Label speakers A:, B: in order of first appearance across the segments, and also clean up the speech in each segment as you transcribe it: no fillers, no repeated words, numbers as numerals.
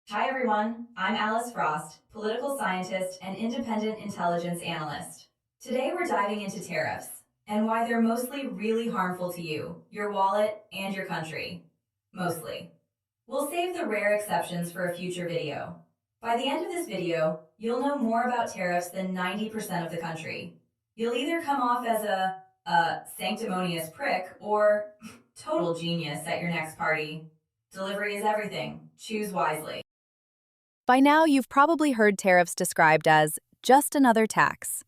A: Hi everyone, I'm Alice Frost, political scientist and independent intelligence analyst. Today we're diving into tariffs and why they're mostly really harmful to you, your wallet, and your country. Mostly. We'll save the rare exceptions for a future video. By the end of this video, you'll know more about tariffs than 90% of the country. You'll either come off as a sanctimonious prick or total genius at your next party. Delivery is everything. Choose wisely.
B: By now, you've probably heard tariffs described as just another tax.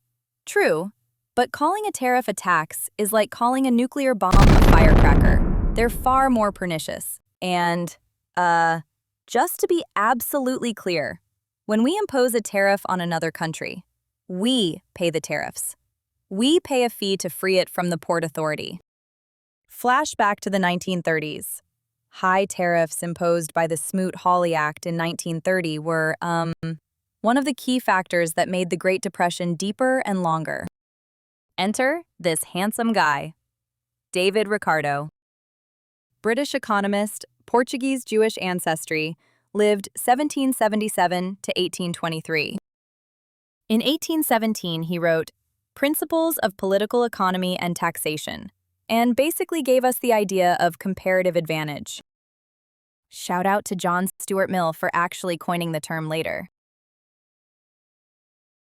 B: True, but calling a tariff a tax is like calling a nuclear bomb a firecracker. They're far more pernicious. And, just to be absolutely clear, when we impose a tariff on another country, we pay the tariffs. We pay a fee to free it from the Port Authority. Flashback to the 1930s. High tariffs imposed by the Smoot-Hawley Act in 1930 were, one of the key factors that made the Great Depression deeper and longer. Enter this handsome guy, David Ricardo. British economist, Portuguese Jewish ancestry, lived 1777 to 1823. In 1817, he wrote Principles of Political Economy and Taxation, and basically gave us the idea of comparative advantage. Shout out to John Stuart Mill for actually coining the term later.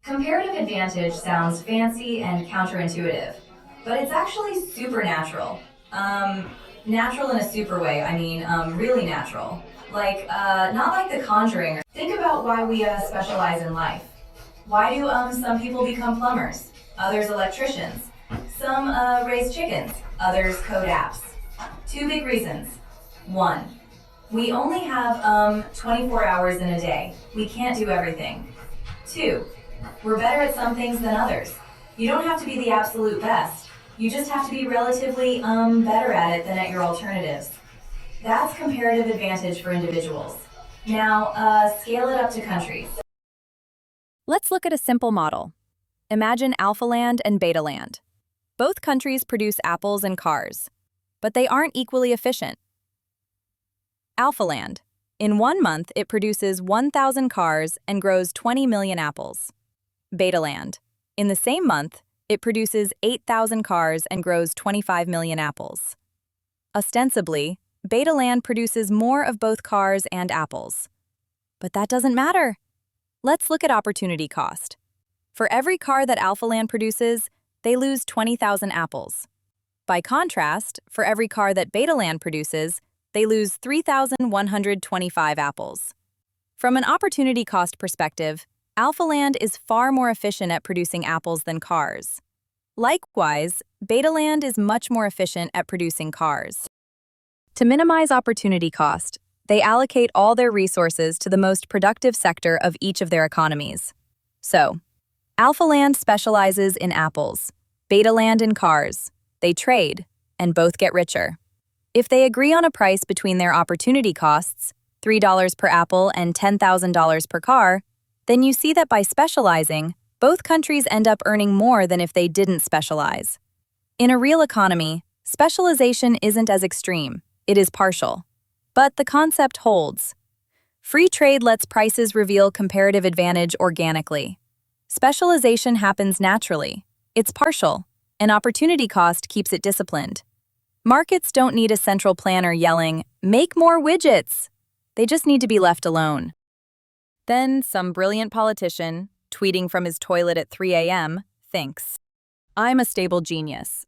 A: Comparative advantage sounds fancy and counterintuitive, but it's actually supernatural. Natural in a super way, really natural. Not like The Conjuring. Think about why we specialize in life. Why do some people become plumbers? Others electricians. Some raise chickens, others code apps. Two big reasons. One, we only have 24 hours in a day. We can't do everything. Two, we're better at some things than others. You don't have to be the absolute best. You just have to be relatively better at it than at your alternatives. That's comparative advantage for individuals. Now, scale it up to countries.
B: Let's look at a simple model. Imagine Alpha Land and Beta Land. Both countries produce apples and cars, but they aren't equally efficient. Alpha Land. In 1 month, it produces 1,000 cars and grows 20 million apples. Beta Land. In the same month, it produces 8,000 cars and grows 25 million apples. Ostensibly, Beta Land produces more of both cars and apples. But that doesn't matter. Let's look at opportunity cost. For every car that Alpha Land produces, they lose 20,000 apples. By contrast, for every car that Beta Land produces, they lose 3,125 apples. From an opportunity cost perspective, Alpha Land is far more efficient at producing apples than cars. Likewise, Beta Land is much more efficient at producing cars. To minimize opportunity cost, they allocate all their resources to the most productive sector of each of their economies. So, Alpha Land specializes in apples, Beta Land in cars. They trade, and both get richer. If they agree on a price between their opportunity costs, $3 per apple and $10,000 per car, then you see that by specializing, both countries end up earning more than if they didn't specialize. In a real economy, specialization isn't as extreme, it is partial. But the concept holds. Free trade lets prices reveal comparative advantage organically. Specialization happens naturally. It's partial, and opportunity cost keeps it disciplined. Markets don't need a central planner yelling, "Make more widgets!" They just need to be left alone. Then some brilliant politician, tweeting from his toilet at 3 a.m., thinks, "I'm a stable genius.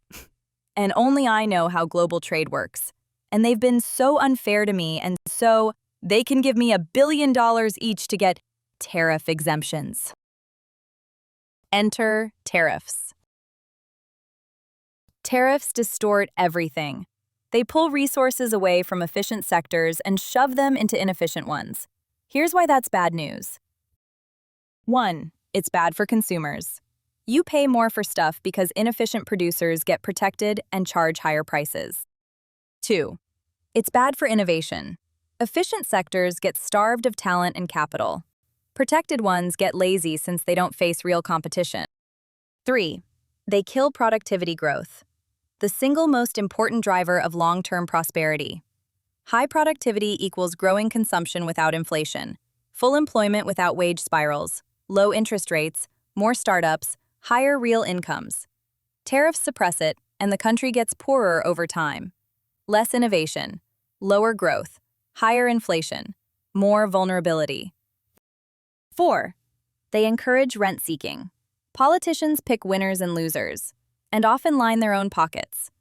B: And only I know how global trade works. And they've been so unfair to me, and so they can give me $1 billion each to get tariff exemptions." Enter tariffs. Tariffs distort everything. They pull resources away from efficient sectors and shove them into inefficient ones. Here's why that's bad news. 1. It's bad for consumers. You pay more for stuff because inefficient producers get protected and charge higher prices. 2. It's bad for innovation. Efficient sectors get starved of talent and capital. Protected ones get lazy since they don't face real competition. 3. They kill productivity growth, the single most important driver of long-term prosperity. High productivity equals growing consumption without inflation, full employment without wage spirals, low interest rates, more startups, higher real incomes. Tariffs suppress it, and the country gets poorer over time. Less innovation, lower growth, higher inflation, more vulnerability. 4. They encourage rent-seeking. Politicians pick winners and losers, and often line their own pockets.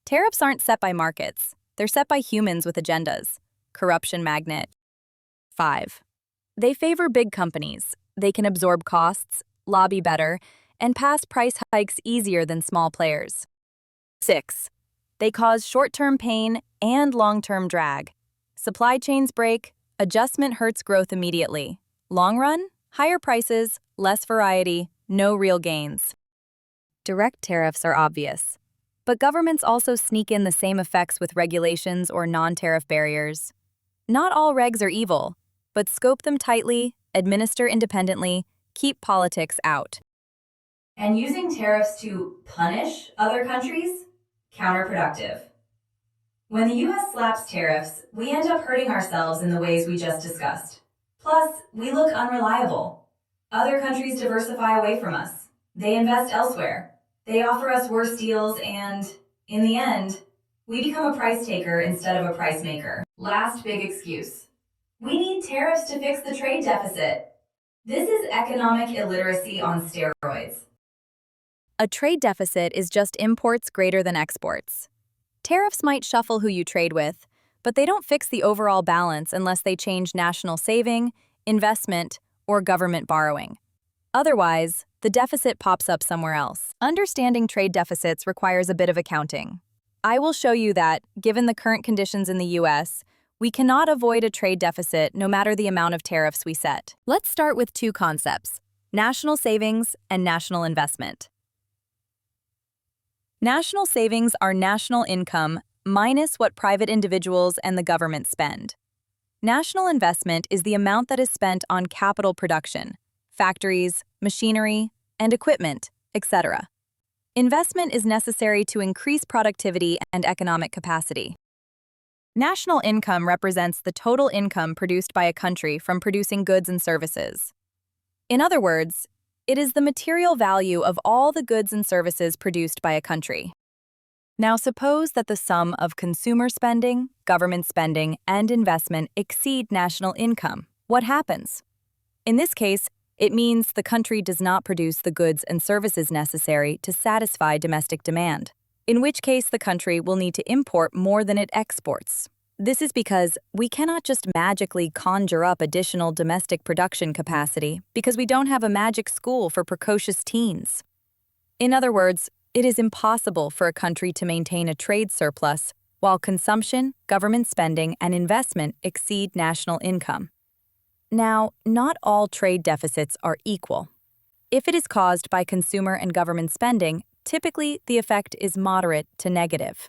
B: Tariffs aren't set by markets, they're set by humans with agendas. Corruption magnet. 5. They favor big companies. They can absorb costs, lobby better, and pass price hikes easier than small players. 6. They cause short-term pain and long-term drag. Supply chains break, adjustment hurts growth immediately. Long run, higher prices, less variety, no real gains. Direct tariffs are obvious, but governments also sneak in the same effects with regulations or non-tariff barriers. Not all regs are evil, but scope them tightly, administer independently, keep politics out.
A: And using tariffs to punish other countries? Counterproductive. When the US slaps tariffs, we end up hurting ourselves in the ways we just discussed. Plus, we look unreliable. Other countries diversify away from us. They invest elsewhere. They offer us worse deals and, in the end, we become a price taker instead of a price maker. Last big excuse. We need tariffs to fix the trade deficit. This is economic illiteracy on steroids.
B: A trade deficit is just imports greater than exports. Tariffs might shuffle who you trade with, but they don't fix the overall balance unless they change national saving, investment, or government borrowing. Otherwise, the deficit pops up somewhere else. Understanding trade deficits requires a bit of accounting. I will show you that, given the current conditions in the US, we cannot avoid a trade deficit no matter the amount of tariffs we set. Let's start with two concepts: national savings and national investment. National savings are national income minus what private individuals and the government spend. National investment is the amount that is spent on capital production, factories, machinery, and equipment, etc. Investment is necessary to increase productivity and economic capacity. National income represents the total income produced by a country from producing goods and services. In other words, it is the material value of all the goods and services produced by a country. Now suppose that the sum of consumer spending, government spending, and investment exceed national income. What happens? In this case, it means the country does not produce the goods and services necessary to satisfy domestic demand, in which case the country will need to import more than it exports. This is because we cannot just magically conjure up additional domestic production capacity because we don't have a magic school for precocious teens. In other words, it is impossible for a country to maintain a trade surplus while consumption, government spending, and investment exceed national income. Now, not all trade deficits are equal. If it is caused by consumer and government spending, typically the effect is moderate to negative.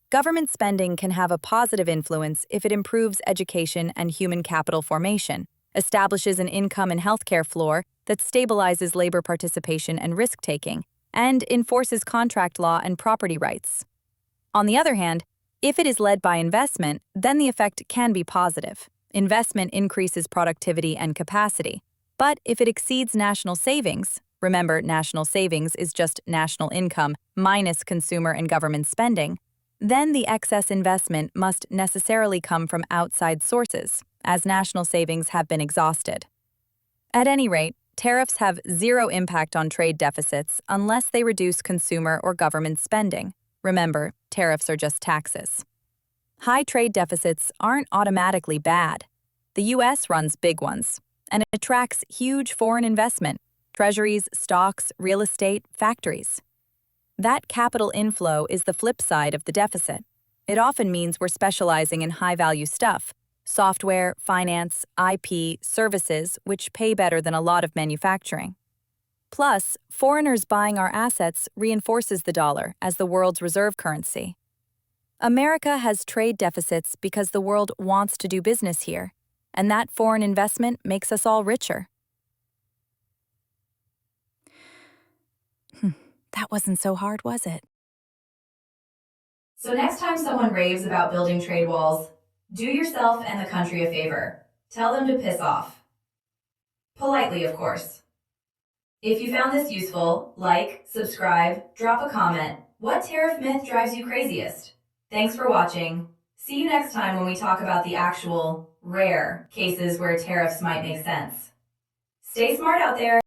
B: Government spending can have a positive influence if it improves education and human capital formation, establishes an income and healthcare floor that stabilizes labor participation and risk-taking, and enforces contract law and property rights. On the other hand, if it is led by investment, then the effect can be positive. Investment increases productivity and capacity. But if it exceeds national savings, remember national savings is just national income minus consumer and government spending, then the excess investment must necessarily come from outside sources, as national savings have been exhausted. At any rate, tariffs have zero impact on trade deficits unless they reduce consumer or government spending. Remember, tariffs are just taxes. High trade deficits aren't automatically bad. The US runs big ones, and it attracts huge foreign investment, treasuries, stocks, real estate, factories. That capital inflow is the flip side of the deficit. It often means we're specializing in high-value stuff, software, finance, IP, services, which pay better than a lot of manufacturing. Plus, foreigners buying our assets reinforces the dollar as the world's reserve currency. America has trade deficits because the world wants to do business here, and that foreign investment makes us all richer. That wasn't so hard, was it?
A: So next time someone raves about building trade walls, do yourself and the country a favor. Tell them to piss off. Politely, of course. If you found this useful, like, subscribe, drop a comment. What tariff myth drives you craziest? Thanks for watching. See you next time when we talk about the actual, rare cases where tariffs might make sense. Stay smart out there.